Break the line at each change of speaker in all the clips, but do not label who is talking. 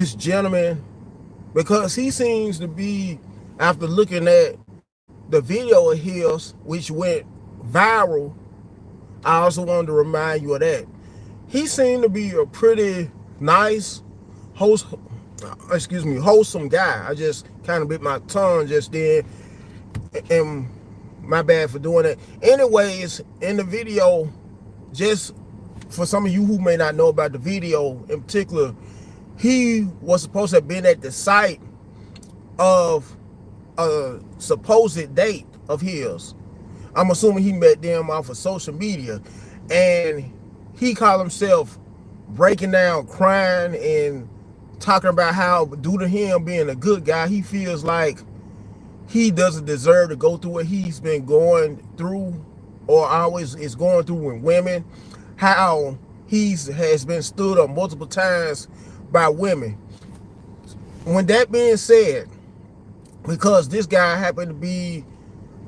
this gentleman, because he seems to be, after looking at the video of his, which went viral, I also wanted to remind you of that. He seemed to be a pretty nice, wholesome guy. I just kind of bit my tongue just then, and my bad for doing that. Anyways, in the video, just for some of you who may not know about the video in particular, he was supposed to have been at the site of a supposed date of his. I'm assuming he met them off of social media, and he called himself breaking down, crying, and talking about how, due to him being a good guy, he feels like he doesn't deserve to go through what he's been going through, or always is going through with women. How has been stood up multiple times by women. When that being said, because this guy happened to be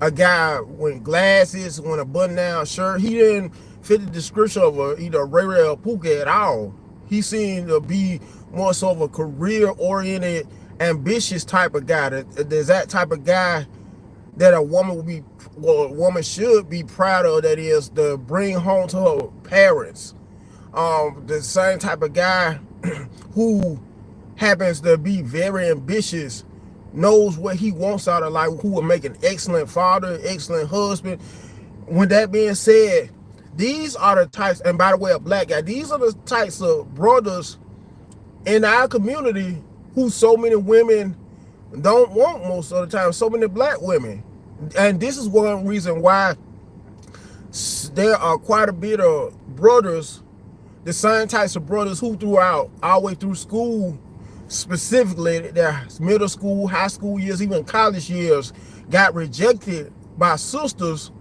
a guy with glasses, with a button-down shirt, he didn't fit the description of either a Ray-Rays Pookie at all. He seemed to be more so of a career-oriented, ambitious type of guy. There's that type of guy that a woman would be, well, a woman should be proud of. That is to bring home to her parents. The same type of guy who happens to be very ambitious, knows what he wants out of life, who will make an excellent father, excellent husband. When that being said, these are the types, and by the way, a black guy, these are the types of brothers in our community who so many women don't want most of the time, so many black women. And this is one reason why there are quite a bit of brothers, the same types of brothers who throughout all the way through school, specifically their middle school, high school years, even college years, got rejected by sisters,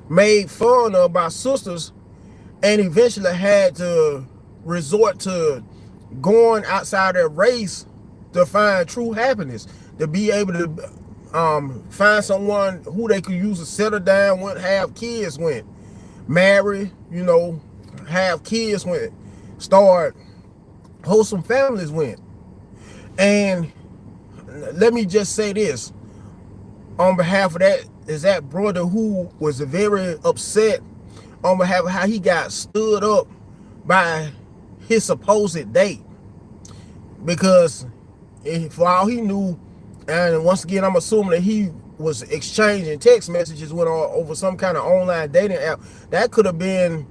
made fun of by sisters, and eventually had to resort to going outside their race to find true happiness, to be able to find someone who they could use to settle down with, have kids with, marry, have kids with, start wholesome families with. And let me just say this on behalf of that brother who was very upset on behalf of how he got stood up by his supposed date, because for all he knew, and once again I'm assuming that he was exchanging text messages with over some kind of online dating app, that could have been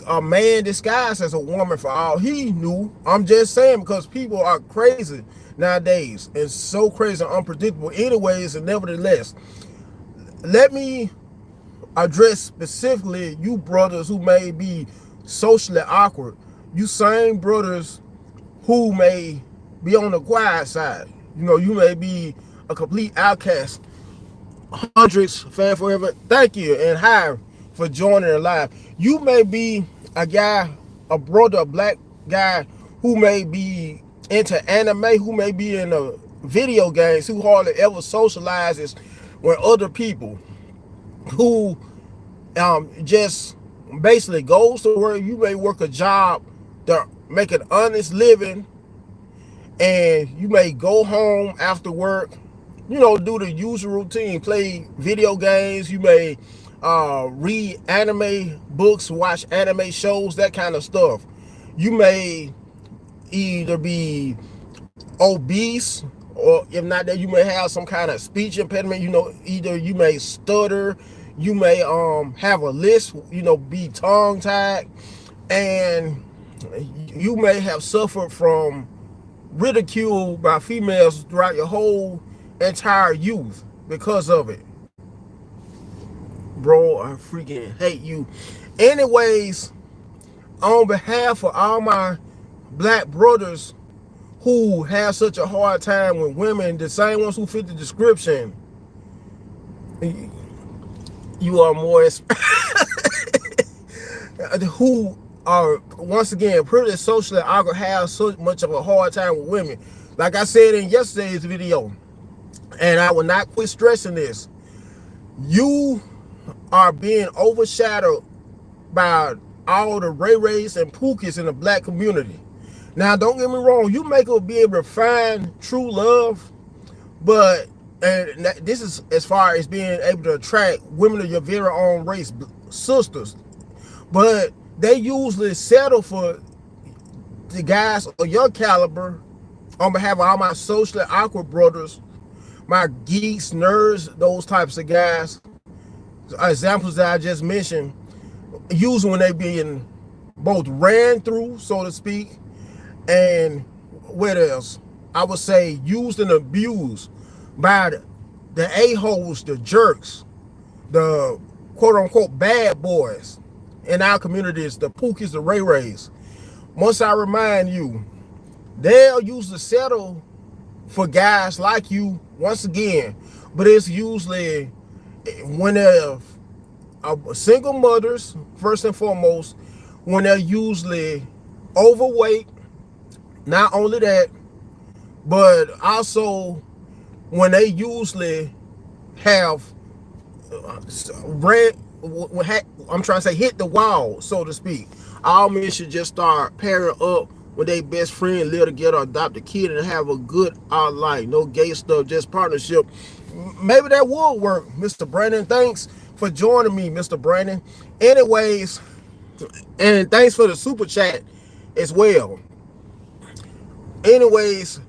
a man disguised as a woman for all he knew. I'm just saying, because people are crazy nowadays, and so crazy and unpredictable anyways. And nevertheless, let me address specifically you brothers who may be socially awkward, you same brothers who may be on the quiet side. You may be a complete outcast. Hundreds fan forever, thank you, and hi for joining the live. You may be a guy, a brother, a black guy who may be into anime, who may be in video games, who hardly ever socializes with other people, who just basically goes to work. You may work a job to make an honest living, and you may go home after work, do the usual routine, play video games. You may read anime books, watch anime shows, that kind of stuff. You may either be obese, or if not that, you may have some kind of speech impediment. Either you may stutter, you may have a lisp, be tongue tied, and you may have suffered from ridicule by females throughout your whole entire youth because of it. Bro, I freaking hate you. Anyways, on behalf of all my black brothers who have such a hard time with women, the same ones who fit the description, you are more who are, once again, pretty socially awkward, have so much of a hard time with women. Like I said in yesterday's video, and I will not quit stressing this, you are being overshadowed by all the Ray-Rays and Pookies in the black community. Now, don't get me wrong, you may be able to find true love, but and this is as far as being able to attract women of your very own race, sisters. But they usually settle for the guys of your caliber on behalf of all my socially awkward brothers, my geeks, nerds, those types of guys. Examples that I just mentioned, usually when they being both ran through, so to speak, and what else? I would say used and abused by the a-holes, the jerks, the quote-unquote bad boys in our communities, the Pookies, the Ray-Rays. Must I remind you, they'll usually settle for guys like you once again, but it's usually when they're single mothers, first and foremost, when they're usually overweight. Not only that, but also when they usually have I'm trying to say hit the wall, so to speak. All men should just start pairing up with their best friend, live together, adopt a kid, and have a good life. No gay stuff, just partnership. Maybe that would work, Mr. Brandon. Thanks for joining me, Mr. Brandon. Anyways, and thanks for the super chat as well. Anyways,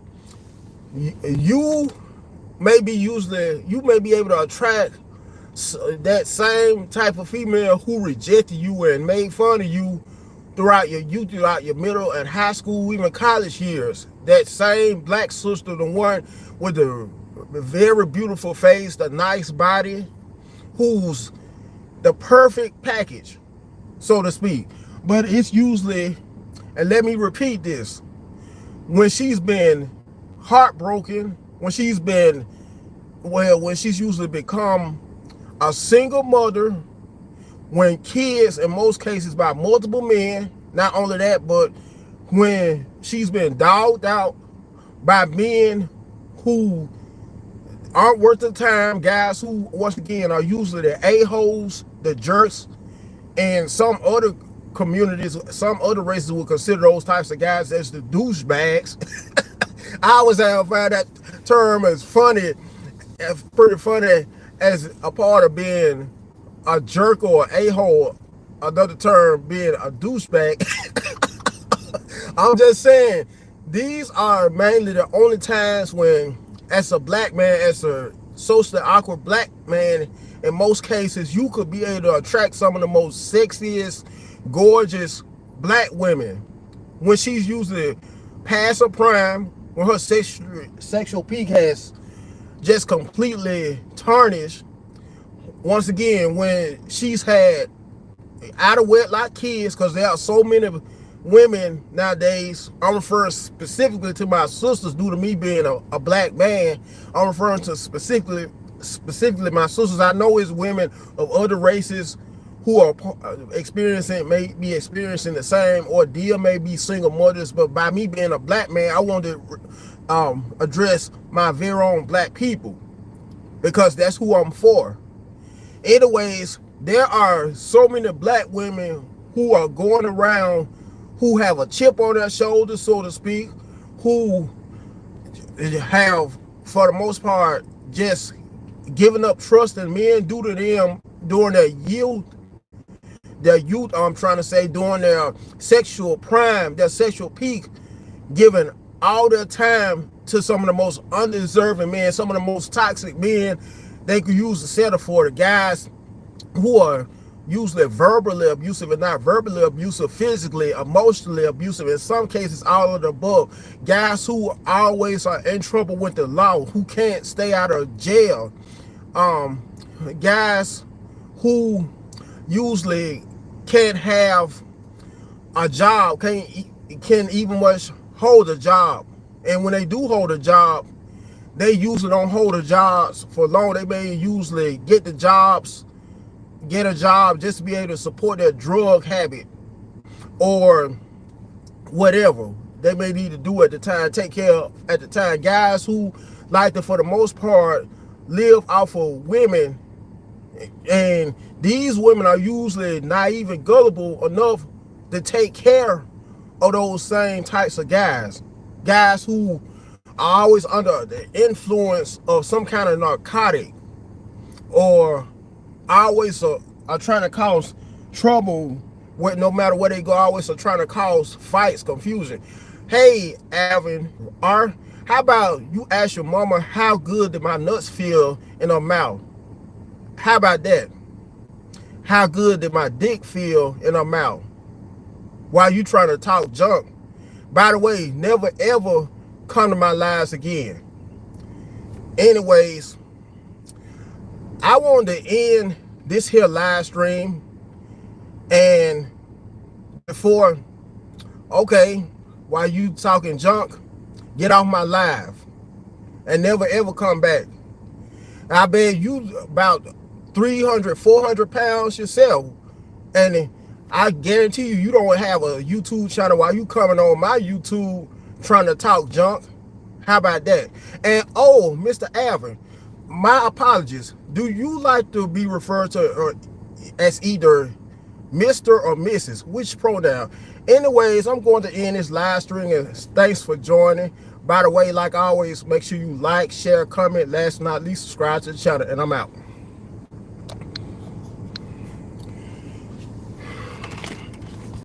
you may be able to attract that same type of female who rejected you and made fun of you throughout your middle and high school, even college years. That same black sister, the one with the very beautiful face, the nice body, who's the perfect package, so to speak. But it's usually, and let me repeat this, when she's been heartbroken, when she's usually become a single mother, when kids, in most cases by multiple men, not only that, but when she's been dogged out by men who aren't worth the time, guys who, once again, are usually the a-holes, the jerks, and some other communities, some other races would consider those types of guys as the douchebags. I always have found that term as funny, pretty funny, as a part of being a jerk or a-hole. Another term being a douchebag. I'm just saying, these are mainly the only times when, as a black man, as a socially awkward black man, in most cases, you could be able to attract some of the most sexiest, gorgeous black women when she's usually past her prime, when her sexual peak has just completely tarnished. Once again, when she's had out of wedlock kids, because there are so many women nowadays. I'm referring specifically to my sisters due to me being a black man. I'm referring to specifically my sisters. I know it's women of other races who are may be experiencing the same ordeal, may be single mothers, but by me being a black man, I wanted to address my very own black people, because that's who I'm for. Anyways, there are so many black women who are going around who have a chip on their shoulder, so to speak, who have, for the most part, just given up trust in men due to them during their youth, I'm trying to say, during their sexual prime, their sexual peak, giving all their time to some of the most undeserving men, some of the most toxic men they could use to settle for, the guys who are usually verbally abusive, and not verbally abusive, physically, emotionally abusive, in some cases all of the above. Guys who always are in trouble with the law, who can't stay out of jail. Guys who usually can't have a job, can't even much hold a job. And when they do hold a job, they usually don't hold the jobs for long. They may usually get a job just to be able to support their drug habit or whatever they may need to do at the time, take care of at the time. Guys who like to, for the most part, live off of women, and these women are usually naive and gullible enough to take care of those same types of guys. Guys who are always under the influence of some kind of narcotic, or always are trying to cause trouble with, no matter where they go, always are trying to cause fights, confusion. Hey, Alvin R., how about you ask your mama how good did my nuts feel in her mouth? How about that? How good did my dick feel in her mouth? While you trying to talk junk. By the way, never ever come to my lives again. Anyways, I wanted to end this here live stream, and before, okay, while you talking junk, get off my live and never ever come back. I bet you about 300, 400 pounds yourself, and I guarantee you, you don't have a YouTube channel while you coming on my YouTube trying to talk junk. How about that? And oh, Mr. Alvin, my apologies. Do you like to be referred to as either Mr. or Mrs.? Which pronoun? Anyways, I'm going to end this live stream, and thanks for joining. By the way, like always, make sure you like, share, comment, last but not least, subscribe to the channel, and I'm out.